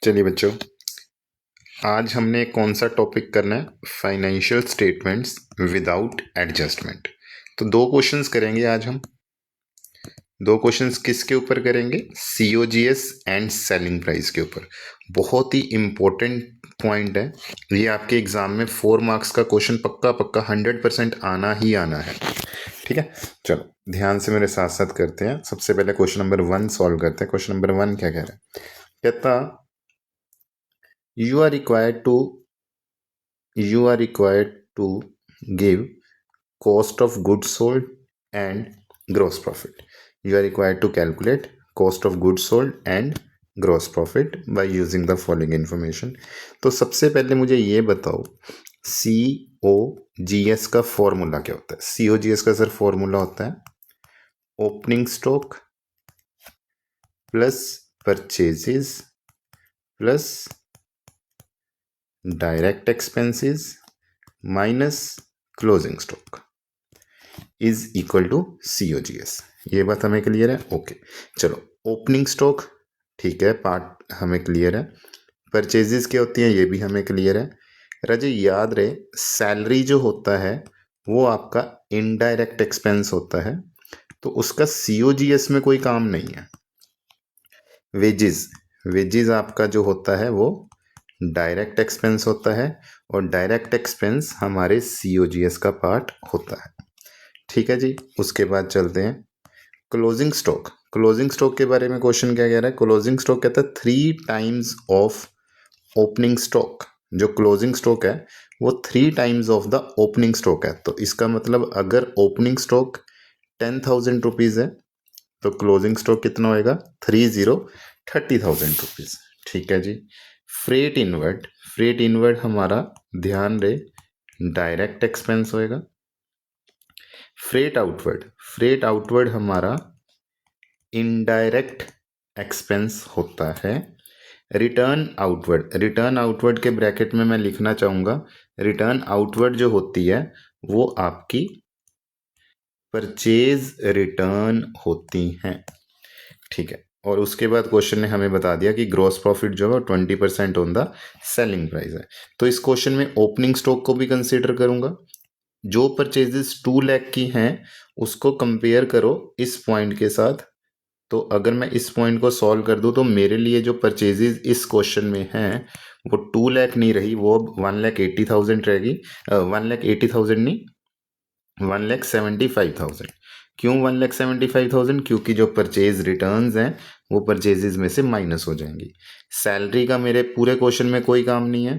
चलिए बच्चों, आज हमने कौन सा टॉपिक करना है? Financial statements without adjustment. तो दो क्वेश्चंस करेंगे आज हम। दो क्वेश्चंस किसके ऊपर करेंगे? सीओजीएस एंड सेलिंग प्राइस के ऊपर। बहुत ही इम्पोर्टेंट पॉइंट है ये, आपके एग्जाम में 4 मार्क्स का क्वेश्चन पक्का पक्का 100% आना ही आना है। ठीक है, चलो ध्यान से मेरे साथ साथ करते हैं। सबसे पहले क्वेश्चन नंबर 1 सॉल्व करते हैं। क्वेश्चन नंबर 1 क्या कह रहा है? कहता you are required to give cost of goods sold and gross profit. You are required to calculate cost of goods sold and gross profit by using the following information. तो सबसे पहले मुझे ये बताओ, COGS का फॉर्मूला क्या होता है? COGS का सर फॉर्मूला होता है opening stock plus purchases plus direct expenses minus closing stock is equal to COGS। ये बात हमें क्लियर है? ओके, चलो ओपनिंग स्टॉक ठीक है, पार्ट हमें क्लियर है। परचेजेस क्या होती हैं ये भी हमें क्लियर है। राजे याद रहे, सैलरी जो होता है वो आपका इनडायरेक्ट एक्सपेंस होता है, तो उसका COGS में कोई काम नहीं है। वेजेस आपका जो होता है वो डायरेक्ट एक्सपेंस होता है, और डायरेक्ट एक्सपेंस हमारे COGS का पार्ट होता है। ठीक है जी, उसके बाद चलते हैं क्लोजिंग स्टॉक। क्लोजिंग स्टॉक के बारे में क्वेश्चन क्या कह रहा है? क्लोजिंग स्टॉक कहता है 3 टाइम्स ऑफ ओपनिंग स्टॉक। जो क्लोजिंग स्टॉक है वो 3 times of the opening stock है। तो इसका मतलब अगर ओपनिंग स्टॉक 10,000 रुपीज़ है तो क्लोजिंग स्टॉक कितना होएगा? 30,000 रुपीज़। ठीक है जी। फ्रेट इनवर्ड हमारा ध्यान रहे डायरेक्ट एक्सपेंस होएगा। फ्रेट आउटवर्ड हमारा इनडायरेक्ट एक्सपेंस होता है। रिटर्न आउटवर्ड के ब्रैकेट में मैं लिखना चाहूँगा, रिटर्न आउटवर्ड जो होती है वो आपकी परचेज रिटर्न होती हैं। ठीक है, और उसके बाद क्वेश्चन ने हमें बता दिया कि ग्रॉस प्रॉफिट जो है 20% ऑन द सेलिंग प्राइस है। तो इस क्वेश्चन में ओपनिंग स्टॉक को भी कंसीडर करूंगा। जो परचेजेस 2 लाख की हैं उसको कंपेयर करो इस पॉइंट के साथ। तो अगर मैं इस पॉइंट को सॉल्व कर दूं तो मेरे लिए जो परचेजेस इस क्वेश्चन में हैं वो 2 लाख नहीं रही, वो अब 1,80,000 रहेगी। 1,80,000 नहीं, 1,75,000। क्यों 1,75,000? क्योंकि जो परचेज रिटर्न्स हैं वो परचेजेस में से माइनस हो जाएंगी। सैलरी का मेरे पूरे क्वेश्चन में कोई काम नहीं है।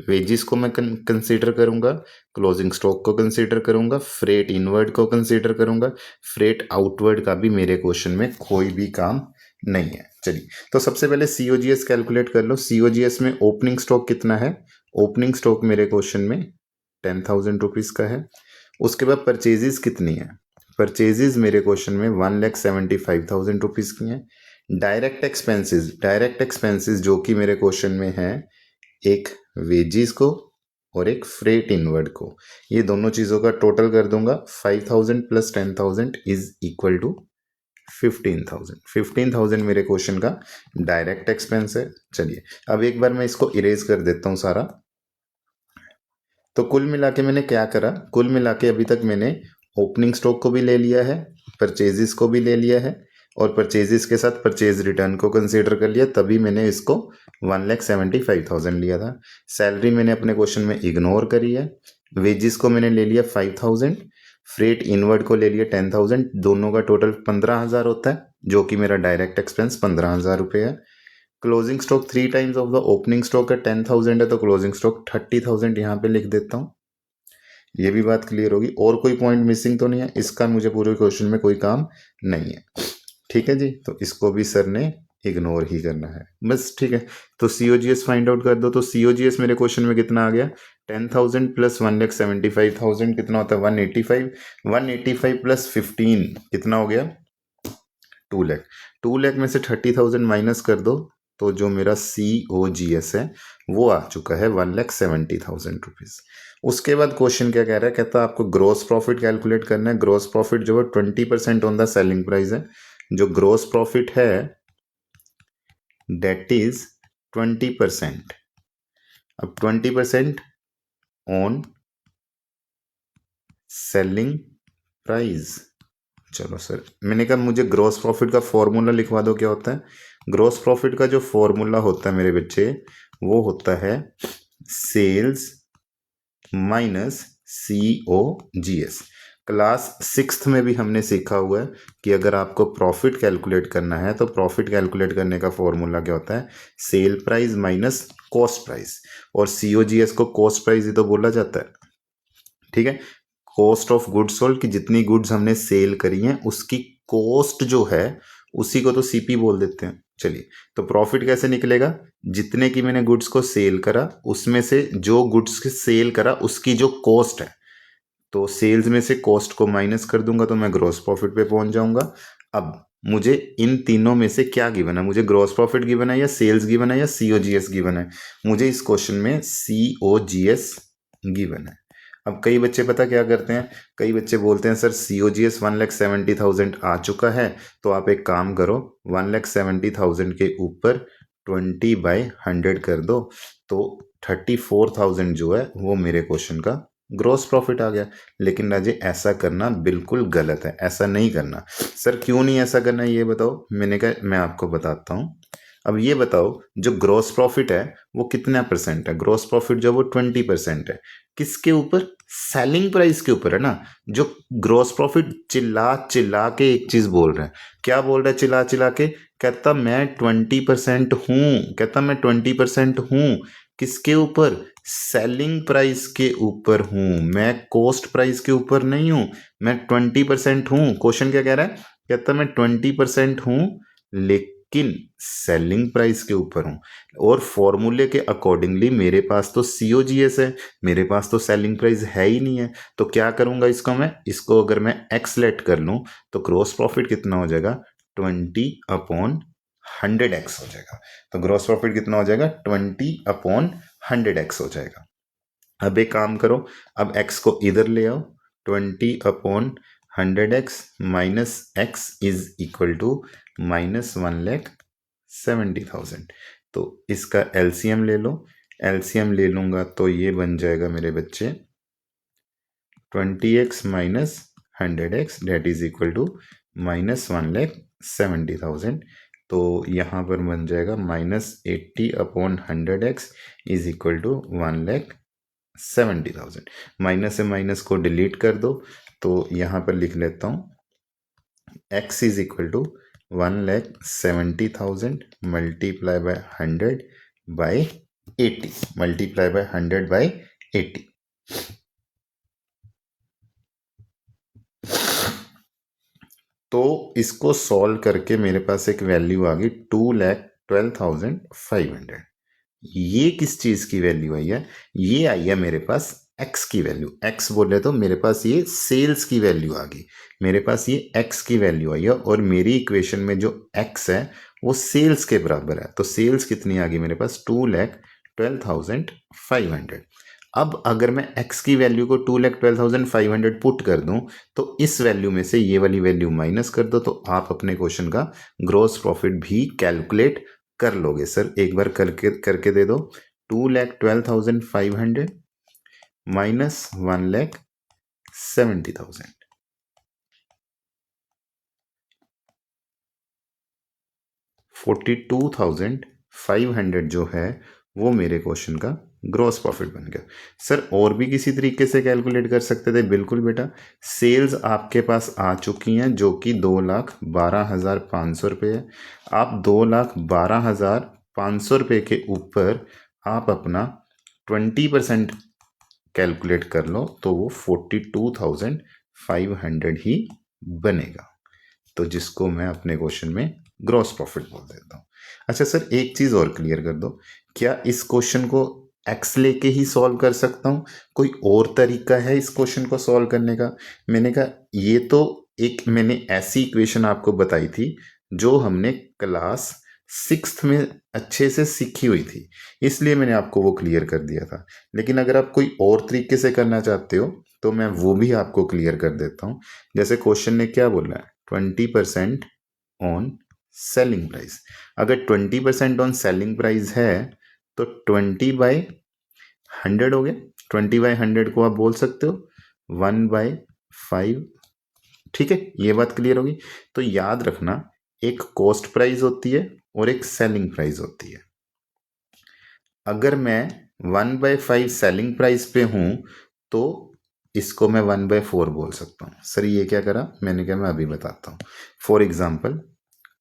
वेजेस को मैं कंसीडर करूंगा, क्लोजिंग स्टॉक को कंसीडर करूंगा, फ्रेट इनवर्ड को कंसीडर करूंगा, फ्रेट आउटवर्ड का भी मेरे क्वेश्चन में कोई भी काम नहीं है। चलिए, तो सबसे पहले COGS कैलकुलेट कर लो। COGS में ओपनिंग स्टॉक कितना है? ओपनिंग स्टॉक मेरे क्वेश्चन में 10,000 रुपीज़ का है। उसके बाद परचेजेस कितनी है? परचेजेस मेरे क्वेश्चन में 1,75,000 रुपीज़ की हैं। डायरेक्ट एक्सपेंसेस जो कि मेरे क्वेश्चन में है, एक वेजेस को और एक फ्रेट इनवर्ड को, ये दोनों चीज़ों का टोटल कर दूंगा। 5,000 प्लस 10,000 इज इक्वल टू 15,000। 15,000 मेरे क्वेश्चन का डायरेक्ट एक्सपेंस है। चलिए, अब एक बार मैं इसको इरेज कर देता हूँ सारा। तो कुल मिला के मैंने क्या करा? कुल मिला के अभी तक मैंने ओपनिंग स्टॉक को भी ले लिया है, परचेजेस को भी ले लिया है, और परचेजेस के साथ परचेज रिटर्न को कंसीडर कर लिया, तभी मैंने इसको 1,75,000 लिया था। सैलरी मैंने अपने क्वेश्चन में इग्नोर करी है। वेजेस को मैंने ले लिया 5,000, फ्रेट इनवर्ड को ले लिया 10,000, दोनों का टोटल 15,000 होता है, जो कि मेरा डायरेक्ट एक्सपेंस 15,000 रुपये है। Closing stock 3 times of the opening stock है, 10,000 है, तो क्लोजिंग स्टॉक 30,000 यहाँ पे लिख देता हूँ। ये भी बात क्लियर होगी। और कोई पॉइंट मिसिंग तो नहीं है? इसका मुझे पूरे क्वेश्चन में कोई काम नहीं है। ठीक है जी, तो इसको भी सर ने इग्नोर ही करना है बस। ठीक है, तो COGS फाइंड आउट कर दो। तो COGS मेरे क्वेश्चन में कितना आ गया? 10,000 प्लस 1,75,000 कितना होता है? 185। 185 प्लस 15 कितना हो गया? 2 लाख। 2 लाख में से 30,000 माइनस कर दो तो जो मेरा COGS है वो आ चुका है 1,70,000 रुपीज़। उसके बाद क्वेश्चन क्या कह रहा है? कहता है आपको ग्रॉस प्रॉफिट कैलकुलेट करना है। ग्रॉस प्रॉफिट जो है 20% ऑन द सेलिंग प्राइस है। जो ग्रॉस प्रॉफिट है डेट इज 20%। अब 20% ऑन सेलिंग प्राइस। चलो सर, मैंने कहा मुझे ग्रॉस प्रॉफिट का फॉर्मूला लिखवा दो, क्या होता है ग्रॉस प्रॉफिट का जो फॉर्मूला होता है मेरे बच्चे, वो होता है sales minus COGS। Class 6th में भी हमने सीखा हुआ है कि अगर आपको प्रॉफिट कैलकुलेट करना है तो प्रॉफिट कैलकुलेट करने का फॉर्मूला क्या होता है, sale price minus cost price. और COGS को कॉस्ट प्राइस ही तो बोला जाता है, ठीक है। कॉस्ट ऑफ गुड्स सोल्ड, कि जितनी गुड्स हमने सेल करी हैं उसकी कॉस्ट जो है उसी को तो CP बोल देते हैं। चलिए, तो प्रॉफिट कैसे निकलेगा, जितने की मैंने गुड्स को सेल करा उसमें से जो गुड्स के सेल करा उसकी जो कॉस्ट है, तो सेल्स में से कॉस्ट को माइनस कर दूंगा तो मैं ग्रॉस प्रॉफिट पे पहुंच जाऊंगा। अब मुझे इन तीनों में से क्या गिवन है, मुझे ग्रॉस प्रॉफिट गिवन है या सेल्स गिवन है या COGS गिवन है, मुझे इस क्वेश्चन में COGS गिवन है। अब कई बच्चे पता क्या करते हैं, कई बच्चे बोलते हैं सर COGS 1,70,000 आ चुका है, तो आप एक काम करो 1,70,000 के ऊपर 20/100 कर दो, तो 34,000 जो है वो मेरे क्वेश्चन का ग्रॉस प्रॉफिट आ गया। लेकिन राजे ऐसा करना बिल्कुल गलत है, ऐसा नहीं करना। सर क्यों नहीं ऐसा करना ये बताओ, मैंने कहा मैं आपको बताता हूँ। अब ये बताओ जो ग्रॉस प्रॉफिट है वो कितना परसेंट है, ग्रॉस प्रॉफिट जो वो 20% है, किसके ऊपर, सेलिंग प्राइस के ऊपर है ना। जो ग्रॉस प्रॉफिट चिल्ला चिल्ला के एक चीज बोल रहा है, क्या बोल रहा है चिल्ला चिल्ला के, कहता मैं 20% हूं, कहता मैं 20% हूं, किसके ऊपर, सेलिंग प्राइस के ऊपर हूं, मैं कॉस्ट प्राइस के ऊपर नहीं हूं, मैं 20% हूं। क्वेश्चन क्या कह रहा है, कहता मैं 20% हूं लेकिन सेलिंग प्राइस के ऊपर हूं, और फॉर्मूले के अकॉर्डिंगली मेरे पास तो COGS है, मेरे पास तो सेलिंग प्राइस है ही नहीं है। तो क्या करूंगा इसको, मैं इसको अगर मैं एक्स लेट कर लूं तो ग्रॉस प्रॉफिट कितना हो जाएगा, 20/100x हो जाएगा। तो ग्रॉस प्रॉफिट कितना हो जाएगा, 20/100x हो जाएगा। अब एक काम करो, अब x को इधर ले आओ, 20/100x minus x is equal to -1,70,000। तो इसका LCM ले लो, LCM ले लूंगा तो ये बन जाएगा मेरे बच्चे 20x minus 100x that is equal to -1,70,000। तो यहाँ पर बन जाएगा -80/100x is equal to 1,70,000। Minus से माइनस को डिलीट कर दो, तो यहाँ पर लिख लेता हूँ x is equal to 1,70,000 multiply by 100/80, multiply by 100/80। तो इसको सॉल्व करके मेरे पास एक वैल्यू आ गई 2,12,500। ये किस चीज की वैल्यू आई है, ये आई है मेरे पास x की वैल्यू। x बोले तो मेरे पास ये सेल्स की वैल्यू आ गई, मेरे पास ये x की वैल्यू आई है, और मेरी इक्वेशन में जो x है वो सेल्स के बराबर है। तो सेल्स कितनी आ गई मेरे पास, 2,12,500। अब अगर मैं x की वैल्यू को 2,12,500 पुट कर दूं तो इस वैल्यू में से ये वाली वैल्यू माइनस कर दो, तो आप अपने क्वेश्चन का ग्रॉस प्रॉफिट भी कैलकुलेट कर लोगे। सर एक बार करके दे दो, 2,12,500 माइनस 1,70,000, 42,500 जो है वो मेरे क्वेश्चन का ग्रॉस प्रॉफिट बन गया। सर और भी किसी तरीके से कैलकुलेट कर सकते थे, बिल्कुल बेटा। सेल्स आपके पास आ चुकी हैं जो कि 2,12,500 रुपये है। आप 2,12,500 रुपये के ऊपर आप अपना 20% कैलकुलेट कर लो तो वो 42,500 ही बनेगा, तो जिसको मैं अपने क्वेश्चन में ग्रॉस प्रॉफिट बोल देता हूँ। अच्छा सर एक चीज़ और क्लियर कर दो, क्या इस क्वेश्चन को एक्स लेके ही सॉल्व कर सकता हूँ, कोई और तरीका है इस क्वेश्चन को सॉल्व करने का। मैंने कहा ये तो एक मैंने ऐसी इक्वेशन आपको बताई थी जो हमने क्लास 6th में अच्छे से सीखी हुई थी, इसलिए मैंने आपको वो क्लियर कर दिया था। लेकिन अगर आप कोई और तरीके से करना चाहते हो तो मैं वो भी आपको क्लियर कर देता हूँ। जैसे क्वेश्चन ने क्या बोला है, 20% ऑन सेलिंग प्राइस। अगर 20% ऑन सेलिंग प्राइस है तो 20/100 हो गया। 20/100 को आप बोल सकते हो 1/5। ठीक है, ये बात क्लियर होगी। तो याद रखना, एक कॉस्ट प्राइस होती है और एक सेलिंग प्राइस होती है। अगर मैं 1/5 सेलिंग प्राइस पे हूं तो इसको मैं 1/4 बोल सकता हूँ। सर ये क्या करा, मैंने कहा मैं अभी बताता हूँ। फॉर एग्जाम्पल,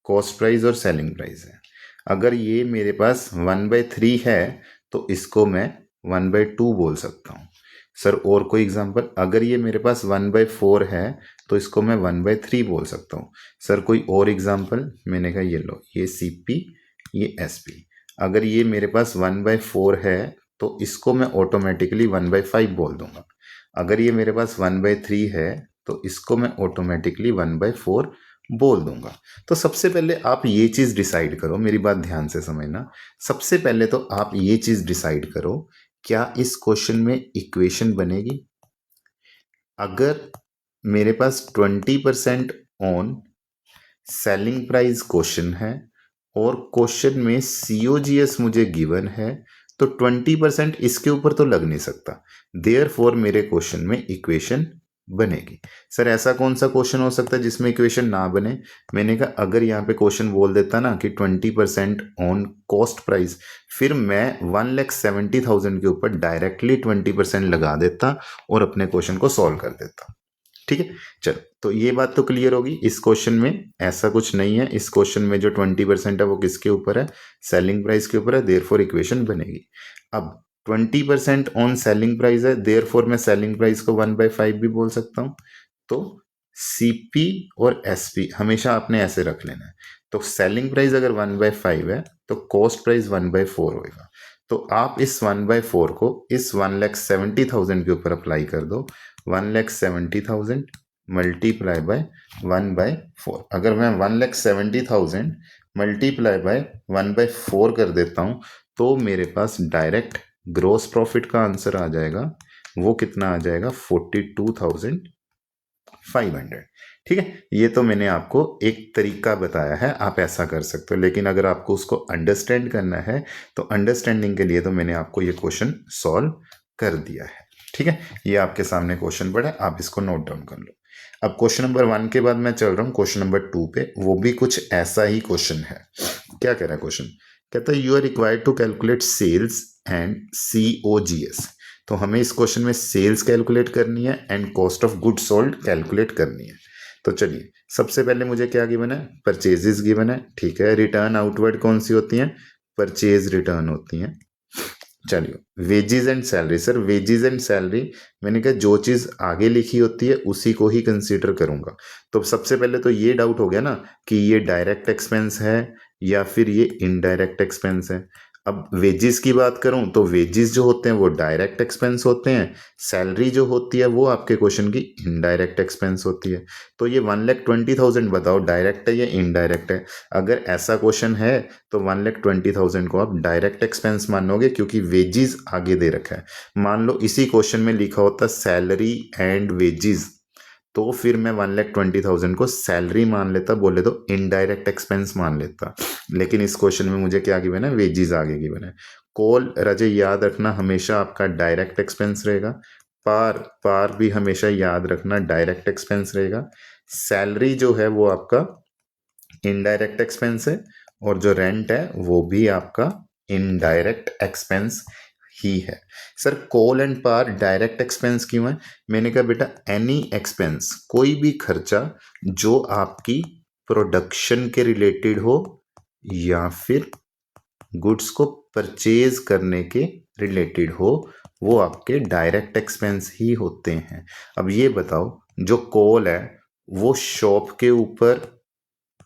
कॉस्ट प्राइस और सेलिंग प्राइस है। अगर ये मेरे पास 1/3 है तो इसको मैं 1/2 बोल सकता हूँ। सर और कोई एग्जाम्पल, अगर ये मेरे पास 1/4 है तो इसको मैं 1/3 बोल सकता हूँ। सर कोई और एग्जाम्पल, मैंने कहा ये लो, ये CP, ये SP। अगर ये मेरे पास 1/4 है तो इसको मैं ऑटोमेटिकली 1/5 बोल दूंगा। अगर ये मेरे पास 1/3 है तो इसको मैं ऑटोमेटिकली 1/4 बोल दूंगा। तो सबसे पहले आप ये चीज़ डिसाइड करो, मेरी बात ध्यान से समझना। सबसे पहले तो आप ये चीज़ डिसाइड करो, क्या इस क्वेश्चन में इक्वेशन बनेगी? अगर मेरे पास 20% ऑन सेलिंग प्राइस क्वेश्चन है और क्वेश्चन में COGS मुझे गिवन है, तो 20% इसके ऊपर तो लग नहीं सकता। देयरफॉर मेरे क्वेश्चन में इक्वेशन बनेगी। सर ऐसा कौन सा क्वेश्चन हो सकता है जिसमें इक्वेशन ना बने? मैंने कहा अगर यहाँ पे क्वेश्चन बोल देता ना कि 20% ऑन कॉस्ट प्राइस, फिर मैं 1,70,000 के ऊपर डायरेक्टली 20% लगा देता और अपने क्वेश्चन को सॉल्व कर देता। ठीक है, चलो तो ये बात तो क्लियर होगी। इस क्वेश्चन में ऐसा कुछ नहीं है। इस क्वेश्चन में जो 20% है वो किसके ऊपर है? सेलिंग प्राइस के ऊपर है, देयरफॉर इक्वेशन बनेगी। अब 20% ऑन सेलिंग प्राइस है, देयरफॉर मैं सेलिंग प्राइस को 1/5 भी बोल सकता हूँ। तो CP और SP हमेशा आपने ऐसे रख लेना है। तो सेलिंग प्राइस अगर 1/5 है तो कॉस्ट प्राइस 1/4 होगा। तो आप इस 1/4 को इस 1,70,000 के ऊपर अप्लाई कर दो। 1,70,000 मल्टीप्लाई बाय 1/4। अगर मैं 1,70,000 मल्टीप्लाई बाय 1/4 कर देता हूँ तो मेरे पास डायरेक्ट ग्रोस प्रॉफिट का आंसर आ जाएगा। वो कितना आ जाएगा? 42,500। ठीक है, ये तो मैंने आपको एक तरीका बताया है, आप ऐसा कर सकते हो। लेकिन अगर आपको उसको अंडरस्टैंड करना है तो अंडरस्टैंडिंग के लिए तो मैंने आपको ये क्वेश्चन सॉल्व कर दिया है। ठीक है, ये आपके सामने क्वेश्चन पड़ा है, आप इसको नोट डाउन कर लो। अब क्वेश्चन नंबर 1 के बाद मैं चल रहा हूँ क्वेश्चन नंबर 2 पे। वो भी कुछ ऐसा ही क्वेश्चन है। क्या कह रहा है क्वेश्चन? कहता है you are required to calculate sales and COGS। तो हमें इस क्वेश्चन में सेल्स कैलकुलेट करनी है and cost of goods sold calculate करनी है। तो चलिए, सबसे पहले मुझे क्या गिवन है? परचेजेस गिवन है। ठीक है, रिटर्न आउटवर्ड कौन सी होती हैं? परचेज रिटर्न होती हैं। चलिए, wages and salary. Sir wages and salary, मैंने कहा जो चीज़ आगे लिखी होती है उसी को ही कंसीडर करूंगा। तो सबसे पहले तो ये डाउट हो गया ना कि ये डायरेक्ट एक्सपेंस है या फिर ये इनडायरेक्ट एक्सपेंस है। अब वेजेस की बात करूं तो वेजेस जो होते हैं वो डायरेक्ट एक्सपेंस होते हैं। सैलरी जो होती है वो आपके क्वेश्चन की इनडायरेक्ट एक्सपेंस होती है। तो ये 1,20,000 बताओ डायरेक्ट है या इनडायरेक्ट है? अगर ऐसा क्वेश्चन है तो 1,20,000 को आप डायरेक्ट एक्सपेंस मानोगे क्योंकि वेजेस आगे दे रखा है। मान लो इसी क्वेश्चन में लिखा होता सैलरी एंड वेजेस, तो फिर मैं 1,20,000 को सैलरी मान लेता, बोले तो इनडायरेक्ट एक्सपेंस मान लेता। लेकिन इस क्वेश्चन में मुझे क्या गिवन है? वेजेस आगे गिवन है। कॉल रजे याद रखना हमेशा आपका डायरेक्ट एक्सपेंस रहेगा। पार पार भी हमेशा याद रखना डायरेक्ट एक्सपेंस रहेगा। सैलरी जो है वो आपका इनडायरेक्ट एक्सपेंस है और जो रेंट है वो भी आपका इनडायरेक्ट एक्सपेंस ही है। Sir coal and power direct expense क्यों है? मैंने कहा बेटा एनी एक्सपेंस, कोई भी खर्चा जो आपकी प्रोडक्शन के रिलेटेड हो या फिर गुड्स को परचेज करने के रिलेटेड हो, वो आपके डायरेक्ट एक्सपेंस ही होते हैं। अब ये बताओ, जो कोल है वो शॉप के ऊपर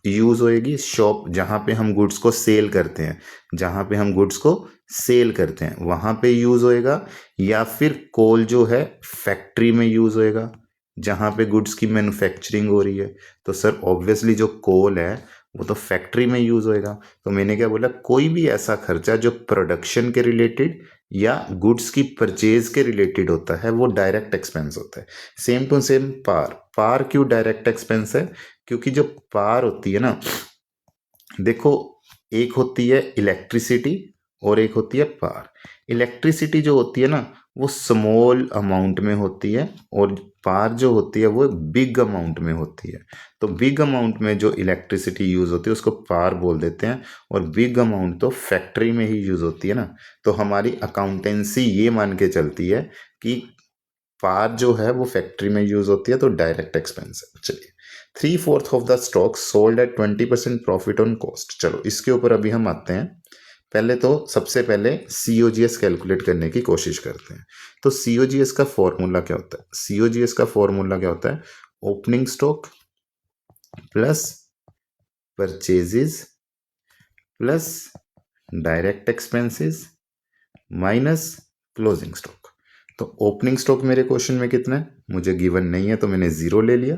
यूज होएगी, शॉप जहां पे हम गुड्स को सेल करते हैं, जहां पे हम गुड्स को सेल करते हैं वहां पे यूज होएगा, या फिर कोल जो है फैक्ट्री में यूज होएगा जहां पे गुड्स की मैन्युफैक्चरिंग हो रही है? तो सर ऑब्वियसली जो कोल है वो तो फैक्ट्री में यूज होएगा। तो मैंने क्या बोला, कोई भी ऐसा खर्चा जो प्रोडक्शन के रिलेटेड या गुड्स की परचेज के रिलेटेड होता है वो डायरेक्ट एक्सपेंस होता है। सेम टू सेम पार, पार क्यों डायरेक्ट एक्सपेंस है? क्योंकि जो पार होती है ना, देखो, एक होती है इलेक्ट्रिसिटी और एक होती है पावर। इलेक्ट्रिसिटी जो होती है ना वो स्मॉल अमाउंट में होती है, और पावर जो होती है वो बिग अमाउंट में होती है। तो बिग अमाउंट में जो इलेक्ट्रिसिटी यूज़ होती है उसको पावर बोल देते हैं, और बिग अमाउंट तो फैक्ट्री में ही यूज़ होती है ना। तो हमारी अकाउंटेंसी ये मान के चलती है कि पावर जो है वो फैक्ट्री में यूज़ होती है, तो डायरेक्ट एक्सपेंस है। चलिए, 3/4 of the stock sold at 20% profit on cost. चलो इसके ऊपर अभी हम आते हैं। पहले तो सबसे पहले COGS कैलकुलेट करने की कोशिश करते हैं। तो COGS का फॉर्मूला क्या होता है? COGS का फॉर्मूला क्या होता है? Opening stock plus purchases plus direct expenses minus closing stock. तो ओपनिंग स्टॉक मेरे क्वेश्चन में कितना है मुझे गिवन नहीं है, तो मैंने 0 ले लिया।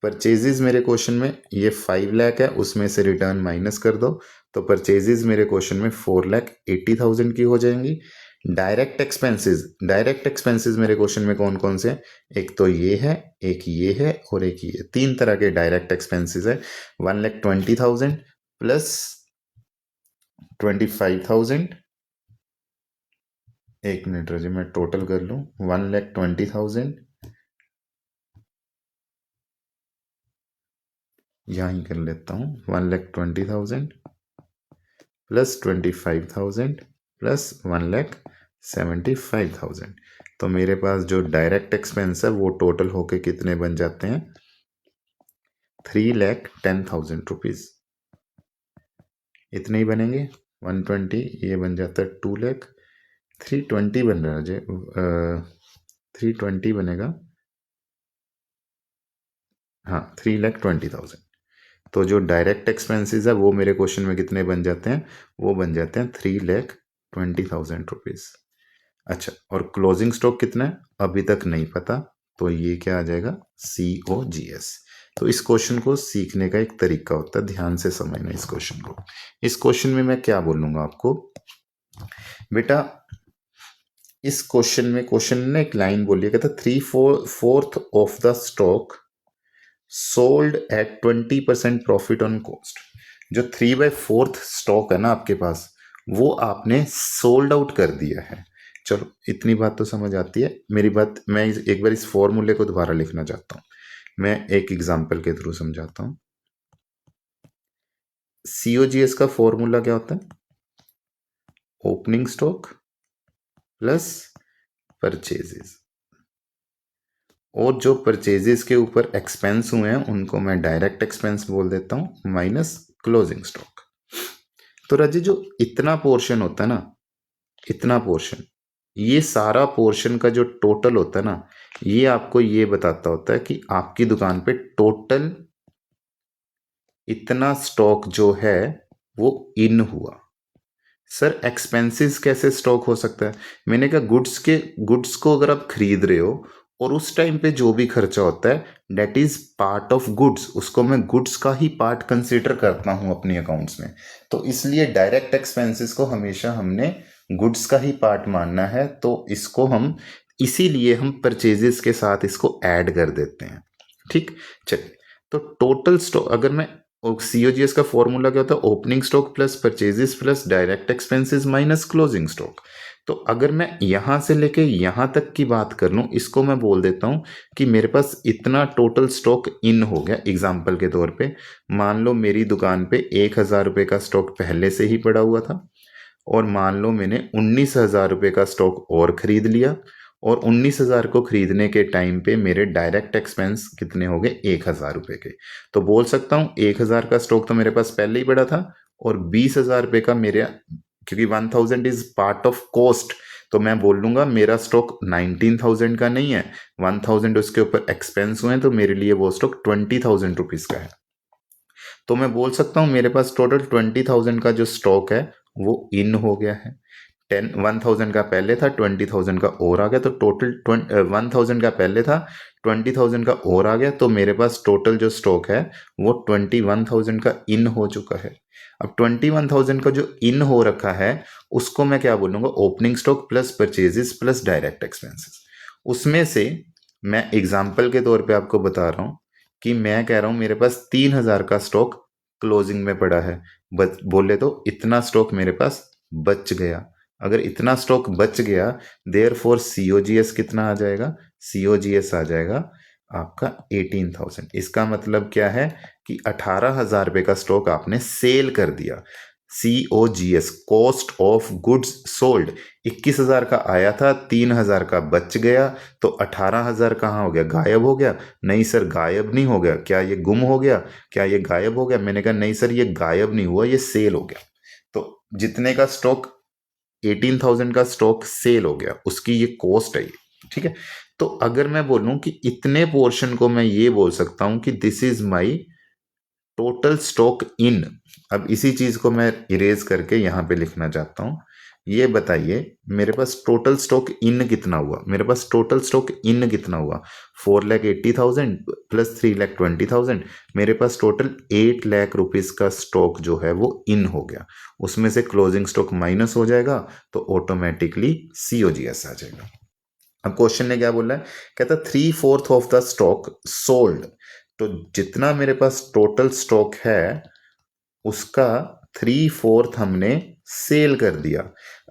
परचेजेस मेरे क्वेश्चन में ये 5 लाख है, उसमें से रिटर्न माइनस कर दो, तो परचेजेस मेरे क्वेश्चन में 4,80,000 की हो जाएंगी। डायरेक्ट एक्सपेंसेस मेरे क्वेश्चन में कौन कौन से हैं? एक तो ये है, एक ये है, और एक ये। 3 तरह के डायरेक्ट एक्सपेंसेस है। 1,20,000 प्लस 25,000। एक मिनट रजिए, मैं टोटल कर लूँ। 1,20,000 यहाँ ही कर लेता हूँ। 1,20,000 प्लस 25,000 प्लस 1,75,000। तो मेरे पास जो डायरेक्ट एक्सपेंस है वो टोटल होके कितने बन जाते हैं? 3,10,000 रुपीज़। इतने ही बनेंगे। 120 ये बन जाता है 2 लाख। 320 बन रहा है जी, 320 बनेगा। हाँ, 3,20,000। तो जो डायरेक्ट एक्सपेंसेस है वो मेरे क्वेश्चन में कितने बन जाते हैं? वो बन जाते हैं 3,20,000 रुपीज़। अच्छा, और क्लोजिंग स्टॉक कितना है अभी तक नहीं पता, तो ये क्या आ जाएगा? COGS। तो इस क्वेश्चन को सीखने का एक तरीका होता है, ध्यान से समझना इस क्वेश्चन को। इस क्वेश्चन में मैं क्या बोलूँगा आपको, बेटा इस क्वेश्चन ने एक लाइन बोली है, कहता 3/4 of the stock sold at 20% profit on cost. जो 3/4 स्टॉक है ना आपके पास, वो आपने सोल्ड आउट कर दिया है। चलो इतनी बात तो समझ आती है मेरी बात। मैं एक बार इस फॉर्मूले को दोबारा लिखना चाहता हूँ। मैं एक एग्जांपल के थ्रू समझाता हूँ। COGS का फॉर्मूला क्या होता है? ओपनिंग स्टॉक प्लस परचेजेस, और जो परचेजेस के ऊपर एक्सपेंस हुए हैं उनको मैं डायरेक्ट एक्सपेंस बोल देता हूँ, माइनस क्लोजिंग स्टॉक। तो राजी जो इतना पोर्शन होता है ना, इतना पोर्शन, ये सारा पोर्शन का जो टोटल होता है ना, ये आपको ये बताता होता है कि आपकी दुकान पे टोटल इतना स्टॉक जो है वो इन हुआ। सर एक्सपेंसेस कैसे स्टॉक हो सकता है? मैंने कहा गुड्स को अगर आप खरीद रहे हो और उस टाइम पे जो भी खर्चा होता है that is part of goods, उसको मैं गुड्स का ही पार्ट कंसीडर करता हूँ अपनी अकाउंट्स में। तो इसलिए डायरेक्ट एक्सपेंसेस को हमेशा हमने गुड्स का ही पार्ट मानना है, तो इसको हम इसीलिए हम परचेजेस के साथ इसको ऐड कर देते हैं। ठीक, चलिए। तो टोटल स्टॉक अगर मैं, COGS का फॉर्मूला क्या होता है? Opening stock plus purchases plus direct expenses minus closing stock. तो अगर मैं यहां से लेके यहां तक की बात कर लूं, इसको मैं बोल देता हूं कि मेरे पास इतना टोटल स्टॉक इन हो गया। एग्जाम्पल के तौर पे मान लो मेरी दुकान पे 1,000 रुपये का स्टॉक पहले से ही पड़ा हुआ था, और मान लो मैंने 19,000 रुपये का स्टॉक और खरीद लिया, और 19,000 को खरीदने के टाइम पे मेरे डायरेक्ट एक्सपेंस कितने हो गए? 1,000 रुपये के। तो बोल सकता हूँ 1,000 का स्टॉक तो मेरे पास पहले ही पड़ा था, और 20,000 रुपये का मेरे, क्योंकि 1,000 इज पार्ट ऑफ कॉस्ट, तो मैं बोल लूंगा मेरा स्टॉक 19,000 का नहीं है, 1,000 उसके ऊपर एक्सपेंस हुए हैं, तो मेरे लिए वो स्टॉक 20,000 रुपीज का है। तो मैं बोल सकता हूँ मेरे पास टोटल 20,000 का जो स्टॉक है वो इन हो गया है। 1,000 का पहले था, 20,000 का और आ गया, तो टोटल 1,000 का पहले था, 20,000 का और आ गया, तो मेरे पास टोटल जो स्टॉक है वो 21,000 का इन हो चुका है। अब 21,000 का जो इन हो रखा है उसको मैं क्या बोलूँगा? Opening stock plus purchases plus direct expenses. उसमें से मैं एग्जाम्पल के तौर पे आपको बता रहा हूँ कि मैं कह रहा हूँ मेरे पास 3,000 का स्टॉक क्लोजिंग में पड़ा है, बच बोले तो इतना स्टॉक मेरे पास बच गया। अगर इतना स्टॉक बच गया, देयरफॉर सीओजीएस कितना आ जाएगा? सीओजीएस आ जाएगा आपका 18,000। इसका मतलब क्या है कि 18,000 रुपये का स्टॉक आपने सेल कर दिया। COGS, cost of goods sold, 21,000 का आया था, 3,000 का बच गया, तो 18,000 कहाँ हो गया? गायब हो गया? नहीं सर, गायब नहीं हो गया। क्या ये गुम हो गया? क्या ये गायब हो गया? मैंने कहा नहीं सर, ये गायब नहीं हुआ, ये सेल हो गया। तो जितने का स्टॉक 18,000 का स्टॉक सेल हो गया, उसकी ये कॉस्ट है ये, ठीक है। तो अगर मैं बोलूं कि इतने पोर्शन को मैं ये बोल सकता हूं कि this is my total stock in. अब इसी चीज को मैं इरेज करके यहां पे लिखना चाहता हूं। ये बताइए मेरे पास टोटल स्टॉक इन कितना हुआ? मेरे पास टोटल स्टॉक इन कितना हुआ? 4,80,000 प्लस 3,20,000। मेरे पास टोटल 8 लाख रुपीज का स्टॉक जो है वो इन हो गया। उसमें से क्लोजिंग स्टॉक माइनस हो जाएगा, तो ऑटोमेटिकली सीओजीएस आ जाएगा। अब क्वेश्चन ने क्या बोला है? कहता 3/4 ऑफ द स्टॉक सोल्ड। तो जितना मेरे पास टोटल स्टॉक है उसका 3/4 हमने सेल कर दिया।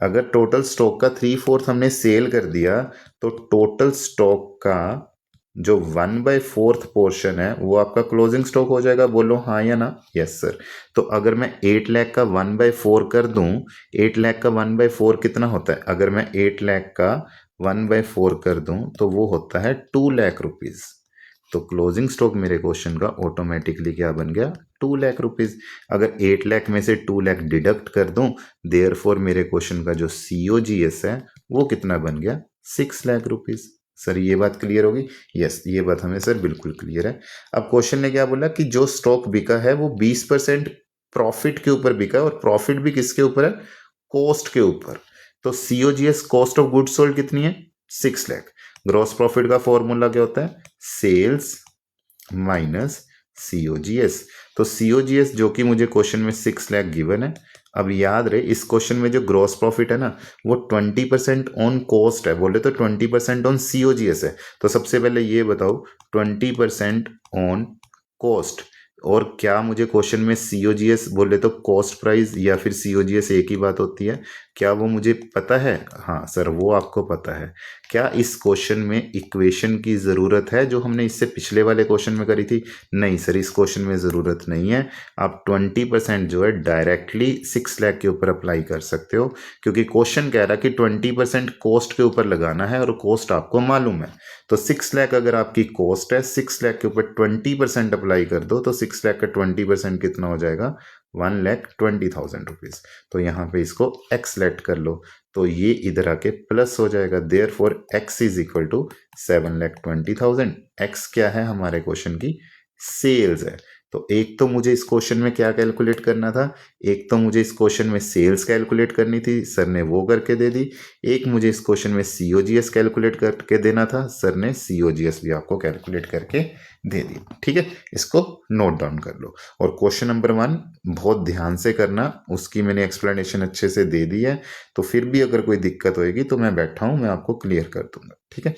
अगर टोटल स्टॉक का 3/4 हमने सेल कर दिया, तो टोटल स्टॉक का जो 1/4 पोर्शन है वो आपका क्लोजिंग स्टॉक हो जाएगा। बोलो हाँ या ना? Yes sir. तो अगर मैं 8 लाख का 1/4 कर दूं, 8 लाख का 1/4 कितना होता है? अगर मैं 8 लाख का 1/4 कर दूं तो वो होता है 2 लाख रुपीज। तो क्लोजिंग स्टॉक मेरे क्वेश्चन का ऑटोमेटिकली क्या बन गया? 2 लाख रुपीज। अगर 8 लाख में से 2 लाख डिडक्ट कर दूं, देयरफॉर मेरे क्वेश्चन का जो सीओजीएस है वो कितना बन गया? 6 लाख रुपीज। सर ये बात क्लियर होगी? यस, ये बात हमें सर बिल्कुल क्लियर है। अब क्वेश्चन ने क्या बोला कि जो स्टॉक बिका है वो 20% प्रॉफिट के ऊपर बिका है, और प्रॉफिट भी किसके ऊपर है? कॉस्ट के ऊपर। तो COGS, cost of goods sold, कितनी है? 6 लाख। ग्रॉस प्रॉफिट का फॉर्मूला क्या होता है? Sales minus COGS. तो सीओजीएस जो कि मुझे क्वेश्चन में 6 लाख गिवन है। अब याद रहे इस क्वेश्चन में जो ग्रॉस प्रॉफिट है ना वो 20% ऑन कॉस्ट है, बोले तो 20% ऑन सीओजीएस है। तो सबसे पहले ये बताओ 20% ऑन कॉस्ट, और क्या मुझे क्वेश्चन में सीओजीएस बोले तो कॉस्ट प्राइस या फिर सीओजीएस एक ही बात होती है? क्या वो मुझे पता है? हाँ सर, वो आपको पता है। क्या इस क्वेश्चन में इक्वेशन की ज़रूरत है जो हमने इससे पिछले वाले क्वेश्चन में करी थी? नहीं सर, इस क्वेश्चन में ज़रूरत नहीं है। आप 20% जो है डायरेक्टली 6 लाख के ऊपर अप्लाई कर सकते हो, क्योंकि क्वेश्चन कह रहा है कि 20% कॉस्ट के ऊपर लगाना है और कॉस्ट आपको मालूम है। तो 6 लाख अगर आपकी कॉस्ट है, 6 लाख के ऊपर 20% अप्लाई कर दो, तो 6 लाख का 20% कितना हो जाएगा? 1,20,000 रुपीज़। तो यहाँ पे इसको x लेट कर लो, तो ये इधर आके प्लस हो जाएगा। Therefore x is equal to 7,20,000। x क्या है हमारे क्वेश्चन की? सेल्स है। तो एक तो मुझे इस क्वेश्चन में क्या कैलकुलेट करना था? एक तो मुझे इस क्वेश्चन में सेल्स कैलकुलेट करनी थी, सर ने वो करके दे दी। एक मुझे इस क्वेश्चन में सीओजीएस कैलकुलेट करके देना था, सर ने सीओजीएस भी आपको कैलकुलेट करके दे दी। ठीक है, इसको नोट डाउन कर लो। और क्वेश्चन नंबर 1 बहुत ध्यान से करना, उसकी मैंने एक्सप्लेनेशन अच्छे से दे दी है। तो फिर भी अगर कोई दिक्कत होएगी तो मैं बैठा हूँ, मैं आपको क्लियर कर दूंगा। ठीक है।